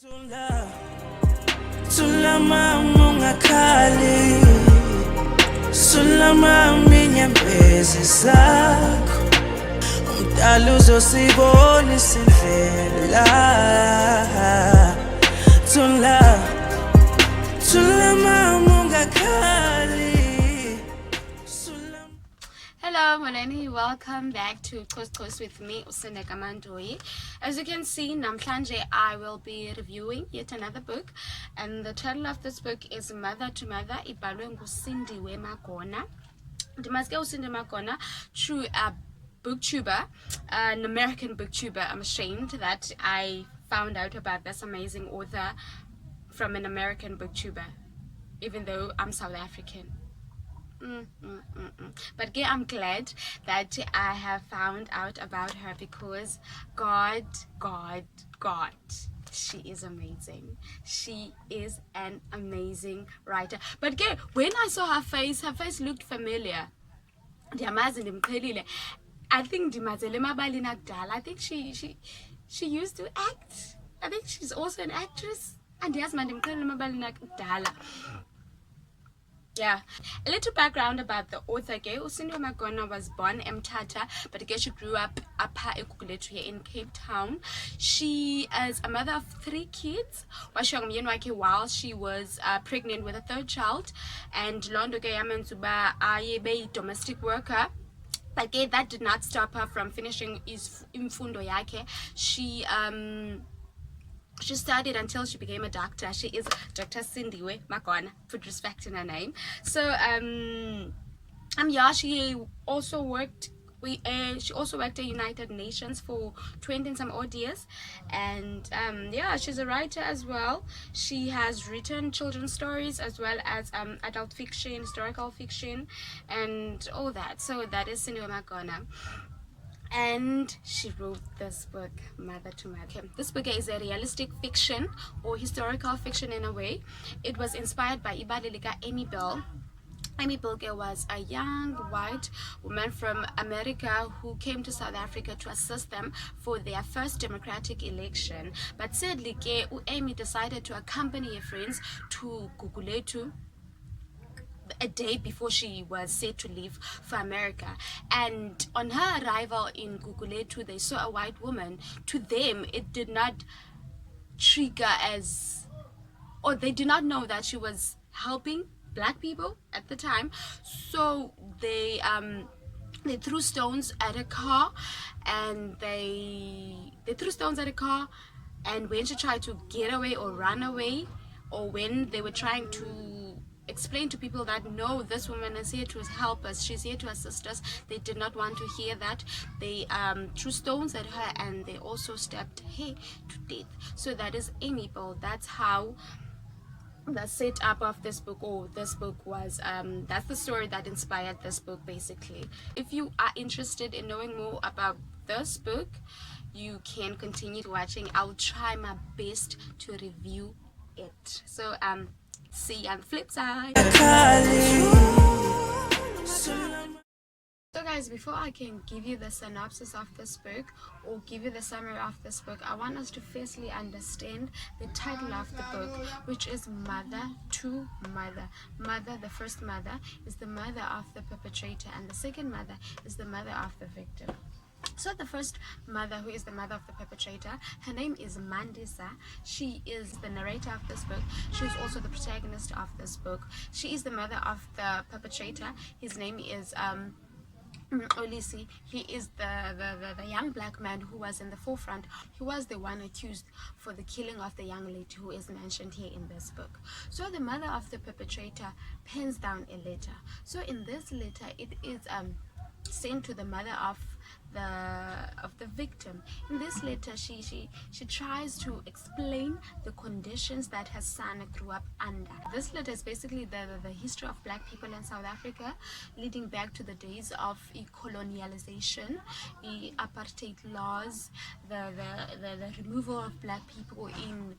Thula, Thula mangakali, Thula minyembezi zakho, umdala uzosibonisa indlela. Thula, Thula mangakali. Hello, Moleni. Welcome back to Close with me, Usine Kamandoi. As you can see, namhlanje I will be reviewing yet another book, and the title of this book is Mother to Mother. Ibhalwe nguSindiwe Magona. Ndimaske uSindiwe Magona through a booktuber, an American booktuber. I'm ashamed that I found out about this amazing author from an American booktuber, even though I'm South African. But I'm glad that I have found out about her because God, she is amazing. She is an amazing writer. But when I saw her face looked familiar. I think I think she used to act. I think she's also an actress. And yeah, a little background about the author. Sindiwe Magona was born in Mthatha, but she grew up here in Cape Town. She is a mother of 3 kids. While she was pregnant with a 3rd child, and Londo Yamenzuba a domestic worker. But that did not stop her from finishing imfundo yake. She studied until she became a doctor. She is Dr Sindiwe Magona, put respect in her name. So yeah, she also worked at United Nations for 20 and some odd years, and yeah, she's a writer as well. She has written children's stories as well as adult fiction, historical fiction, and all that. So that is Sindiwe Magona. And she wrote this book, Mother to Mother. This book is a realistic fiction or historical fiction in a way. It was inspired by Ibalilika Amy Bell. Amy Bell was a young white woman from America who came to South Africa to assist them for their first democratic election. But sadly, Amy decided to accompany her friends to Gugulethu a day before she was set to leave for America. And on her arrival in Gugulethu, they saw a white woman. To them, it did not trigger as, or they did not know that she was helping black people at the time. So they threw stones at a car, and they threw stones at a car, and when she tried to get away or run away, or when they were trying to explain to people that no, this woman is here to help us, she's here to assist us, they did not want to hear that. They threw stones at her, and they also stabbed her to death. So that is Amy Bell. That's how the setup of this book, this book was, that's the story that inspired this book basically. If you are interested in knowing more about this book, you can continue watching. I'll try my best to review it. So see you on the flip side. So guys, before I can give you the synopsis of this book or give you the summary of this book, I want us to firstly understand the title of the book, which is Mother to Mother. Mother, the first mother, is the mother of the perpetrator, and the second mother is the mother of the victim. So the first mother, who is the mother of the perpetrator, her name is Mandisa. She is the narrator of this book. She is also the protagonist of this book. She is the mother of the perpetrator. His name is Olisi. He is the young black man who was in the forefront. He was the one accused for the killing of the young lady who is mentioned here in this book. So the mother of the perpetrator pens down a letter. So in this letter, it is sent to the mother of the victim. In this letter, she tries to explain the conditions that her son grew up under. This letter is basically the history of black people in South Africa, leading back to the days of colonialization, apartheid laws, the removal of black people in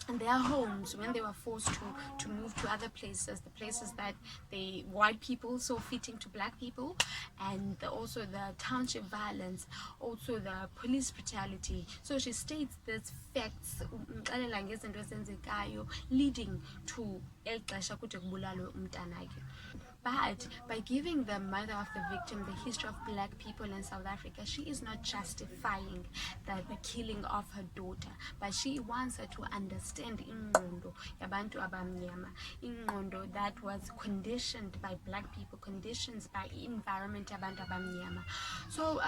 and their homes, when they were forced to move to other places, the places that they white people saw fitting to black people, and also the township violence, also the police brutality. So she states these facts leading to el xesha kude kubulalwe umntanakhe. But by giving the mother of the victim the history of black people in South Africa, she is not justifying the killing of her daughter, but she wants her to understand ingqondo yabantu abamnyama, ingqondo that was conditioned by black people, conditions by environment yabantu abamnyama. So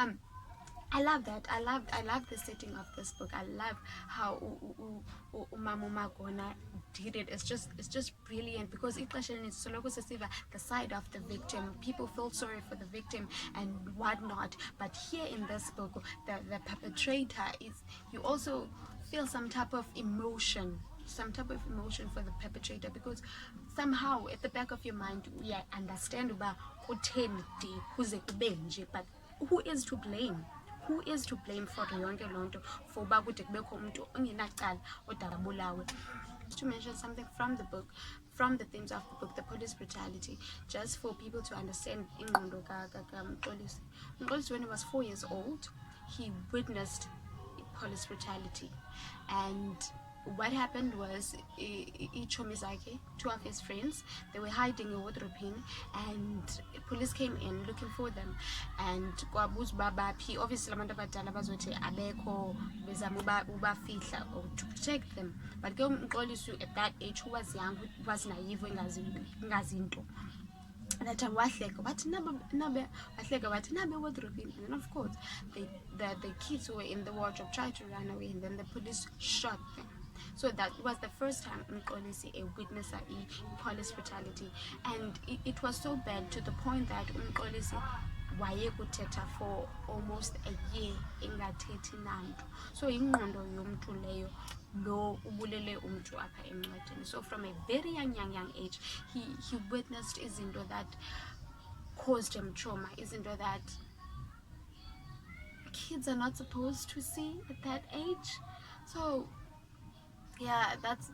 I love that. I love the setting of this book. I love how Mama Magona did it. It's just brilliant, because the side of the victim. People feel sorry for the victim and whatnot. But here in this book, the perpetrator is, you also feel some type of emotion for the perpetrator, because somehow at the back of your mind we understand about but who is to blame? Who is to blame for yonke lonto, for uba kude kubekho umuntu ongenacala odabulawe? To mention something from the book, from the themes of the book, the police brutality, just for people to understand ingqondo kaMxolisi. Mxolisi, when he was 4 years old, he witnessed police brutality, and what happened was, two of his friends, they were hiding in wardrobing, and police came in looking for them, and obviously to protect them. But at that age, who was young, who was naive, ngazinto, that time and then of course the kids who were in the wardrobe tried to run away, and then the police shot them. So that was the first time Mxolisi witnessed police brutality, and it was so bad to the point that Mxolisi wayekuthetha for almost a year engathethi nanto. So ingqondo yomntu leyo lo ubulele umntu apha encwadini. So from a very young age, he witnessed izinto that caused him trauma, izinto that kids are not supposed to see at that age. So yeah, that's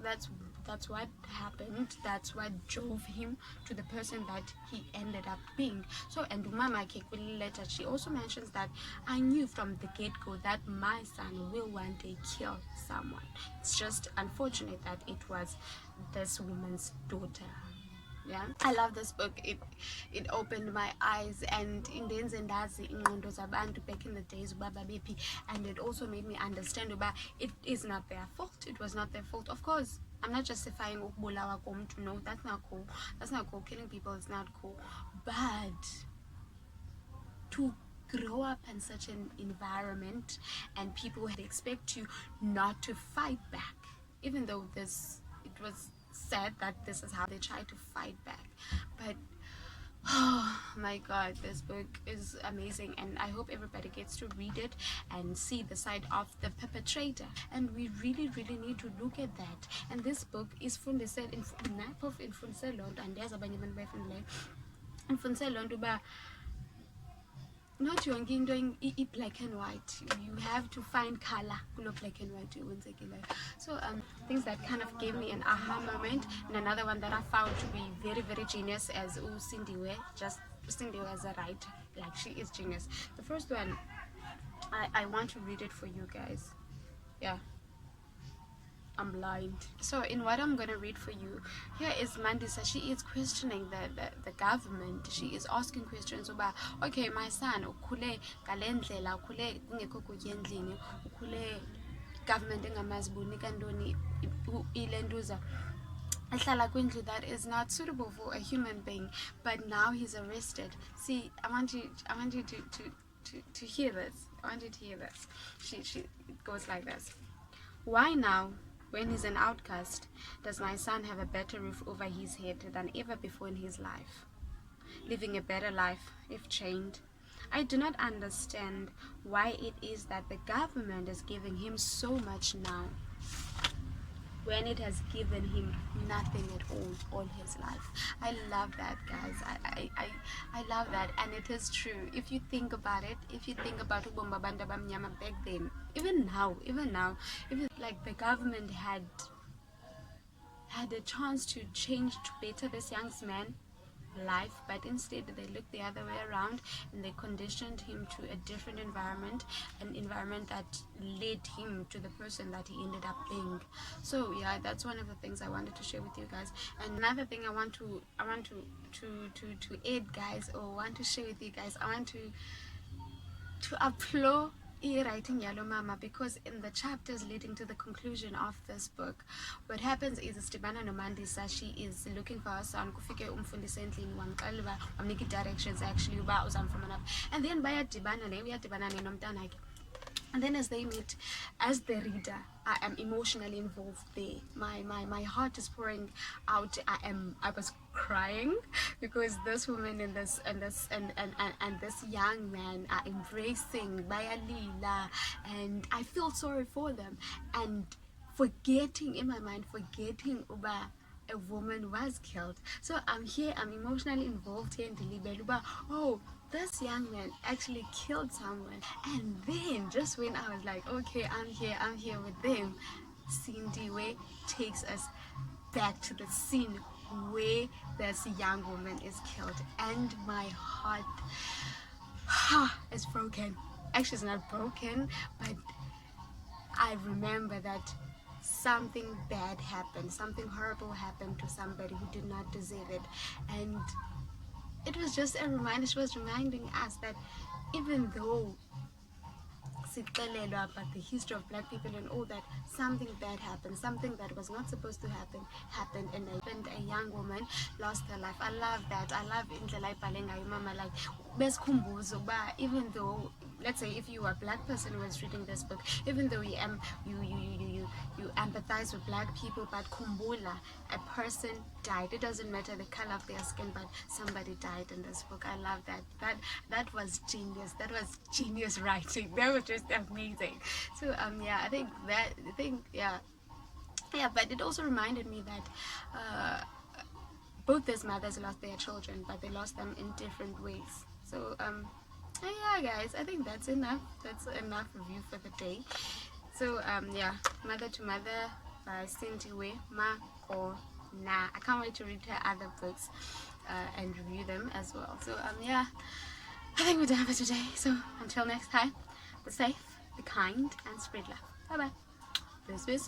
what happened. That's what drove him to the person that he ended up being. So, and Mama Kekwili letter, she also mentions that I knew from the get-go that my son will one day kill someone. It's just unfortunate that it was this woman's daughter. Yeah, I love this book. It opened my eyes, and indenze ndazi ingqondo zabantu back in the days ubaba bephi, and it also made me understand about it is not their fault. It was not their fault. Of course, I'm not justifying ukubulawa komuntu. No, that's not cool. That's not cool. Killing people is not cool. But to grow up in such an environment, and people expect you not to fight back, even though it was said that this is how they try to fight back. But oh my god, this book is amazing, and I hope everybody gets to read it and see the side of the perpetrator, and we really need to look at that. And this book is fundise lonto, and there's abanye abantu bayifundileyo infundise lonto ba not yonke into black and white. You have to find color kulo black and white. So things that kind of gave me an aha moment, and another one that I found to be very genius as Sindiwe, just Sindiwe as a writer, like she is genius. The first one, I want to read it for you guys. Yeah, I'm blind. So in what I'm gonna read for you, here is Mandisa. She is questioning the government. She is asking questions about, okay, my son, ukhule kalendlela, ukhule kungekho kutya endlini, ukhule government engamazibuni kantoni ilentuza ahlala kwindlu that is not suitable for a human being, but now he's arrested. See, I want you to hear this. I want you to hear this. It goes like this. Why now, when he's an outcast, does my son have a better roof over his head than ever before in his life? Living a better life, if chained. I do not understand why it is that the government is giving him so much now, when it has given him nothing at all his life. I love that, guys. I love that, and it is true. If you think about it, if you think about ubomba bamnyama back then, even now, if like the government had had a chance to change to better this young man life, but instead they looked the other way around and they conditioned him to a different environment, an environment that led him to the person that he ended up being. So yeah, that's one of the things I wanted to share with you guys. And another thing I want to add, guys, or want to share with you guys, I want to applaud writing Yellow Mama, because in the chapters leading to the conclusion of this book, what happens is Stebana Nomandisa, she is looking for her son, kufike umfundise endlini wamxelela wamnika directions actually uba uzamfumana, and then bayadibana nomntanakhe. And then as they meet, as the reader, I am emotionally involved there. My heart is pouring out. I was crying because this woman and this young man are embracing Bayalila, and I feel sorry for them, and forgetting in my mind, Uba a woman was killed. So I'm here, I'm emotionally involved here in Dilibeluba. Oh, this young man actually killed someone. And then just when I was like, okay, I'm here with them, Sindiwe takes us back to the scene where this young woman is killed, and my heart is broken. Actually, it's not broken, but I remember that something bad happened, something horrible happened to somebody who did not deserve it. And it was just a reminder, she was reminding us that even though about the history of black people and all that, something bad happened, something that was not supposed to happen happened, and a young woman lost her life. I love that. I love indlela ibhalenga mama, like besikhumbuzo ba, even though, let's say if you are a black person who is reading this book, even though you empathize with black people, but kumbula, a person died. It doesn't matter the color of their skin, but somebody died in this book. I love that. That was genius. That was genius writing. That was just amazing. So yeah, but it also reminded me that both these mothers lost their children, but they lost them in different ways. So yeah, guys, I think that's enough. That's enough review for the day. So yeah, Mother to Mother by Sindiwe Magona. I can't wait to read her other books and review them as well. So yeah, I think we're done for today. So until next time, be safe, be kind, and spread love. Bye bye. This is